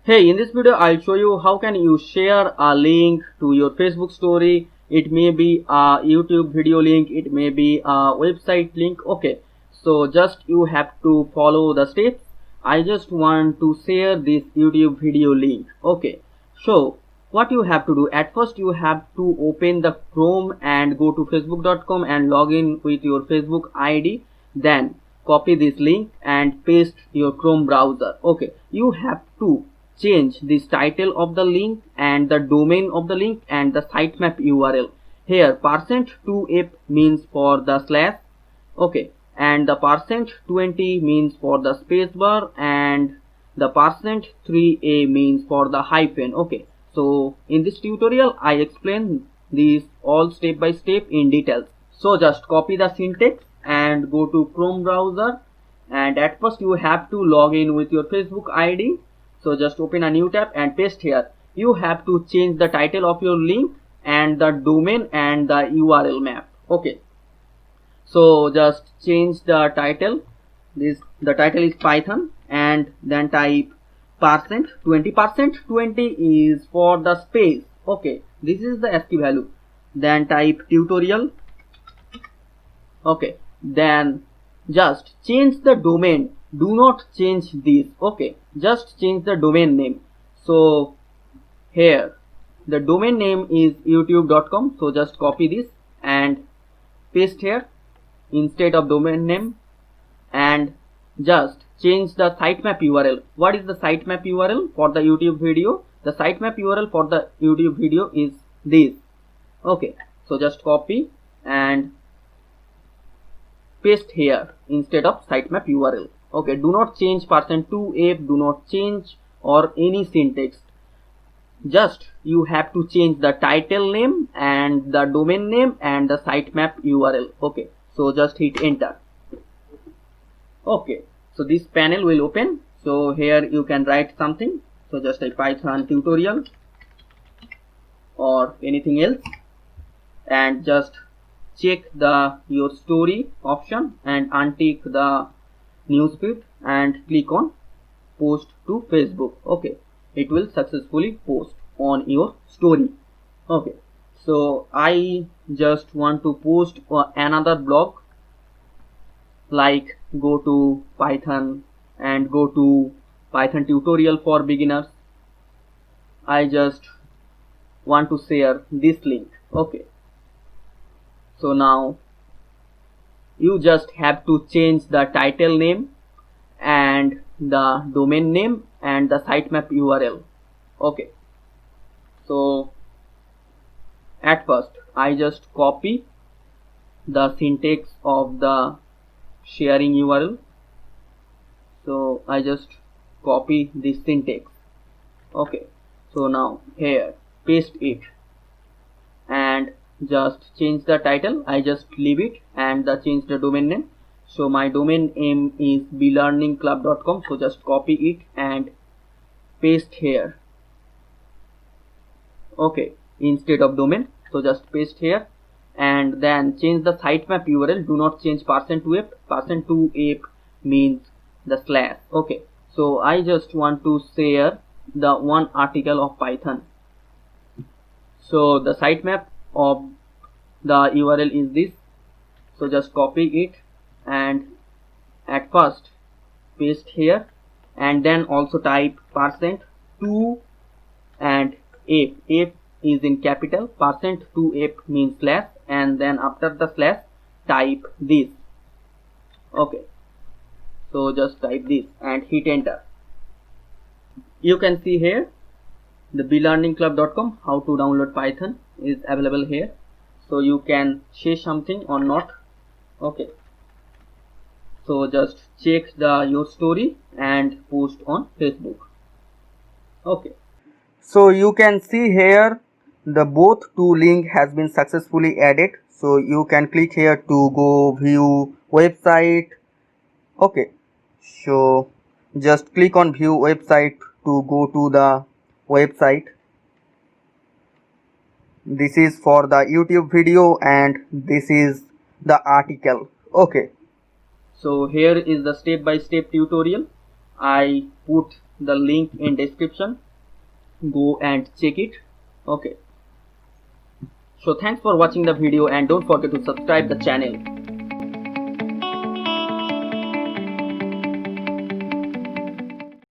Hey, in this video I'll show you how can you share a link to your Facebook story. It may be a YouTube video link, it may be a website link. Okay, so just you have to follow the steps. I just want to share this YouTube video link. Okay, so what you have to do, at first you have to open the Chrome and go to facebook.com and log in with your Facebook ID. Then copy this link and paste your Chrome browser. Okay, you have to change this title of the link and the domain of the link and the sitemap URL. Here %2f means for the slash, okay, and the %20 means for the spacebar, and the %3a means for the hyphen. Okay, so in this tutorial I explain these all step by step in details. So just copy the syntax and go to Chrome browser, and at first you have to log in with your Facebook ID. So just open a new tab and paste here. You have to change the title of your link and the domain and the URL map. Okay, so just change the title. The title is Python, and then type %20. %20 is for the space. Okay, this is the ASCII value. Then type tutorial. Okay, then just change the domain. Do not change this. Okay, just change the domain name. So here the domain name is youtube.com, so just copy this and paste here instead of domain name, and just change the sitemap URL. What is the sitemap URL for the YouTube video? The sitemap URL for the YouTube video is this. Okay, so just copy and paste here instead of sitemap URL. Okay, do not change %2f, do not change or any syntax. Just you have to change the title name and the domain name and the sitemap URL. Okay, so just hit enter. Okay, so this panel will open. So here you can write something. So just type Python tutorial or anything else, and just check the your story option and untick the newsfeed and click on post to Facebook. Okay, it will successfully post on your story. Okay, so I just want to post another blog, like go to Python and go to Python tutorial for beginners. I just want to share this link. Okay, so now you just have to change the title name and the domain name and the sitemap URL. Okay, so at first I just copy the syntax of the sharing URL. So I just copy this syntax. Okay, so now here paste it and just change the title. I just leave it and change the domain name. So my domain name is belearningclub.com, so just copy it and paste here. Okay, instead of domain, so just paste here, and then change the sitemap URL. Do not change %2f. %2f means the slash. Okay, so I just want to share the one article of Python. So the sitemap of the URL is this. So just copy it and at first paste here, and then also type %2 and f is in capital. %2f means slash, and then after the slash type this. Okay, so just type this and hit enter. You can see here the belearningclub.com, how to download Python is available here. So you can say something or not. Okay, so just check your story and post on Facebook. Okay, so you can see here the both two link has been successfully added. So you can click here to go view website. Okay, so just click on view website to go to the website. This is for the YouTube video and this is the article. Okay, so here is the step-by-step tutorial. I put the link in description. Go and check it. Okay, so thanks for watching the video and don't forget to subscribe the channel.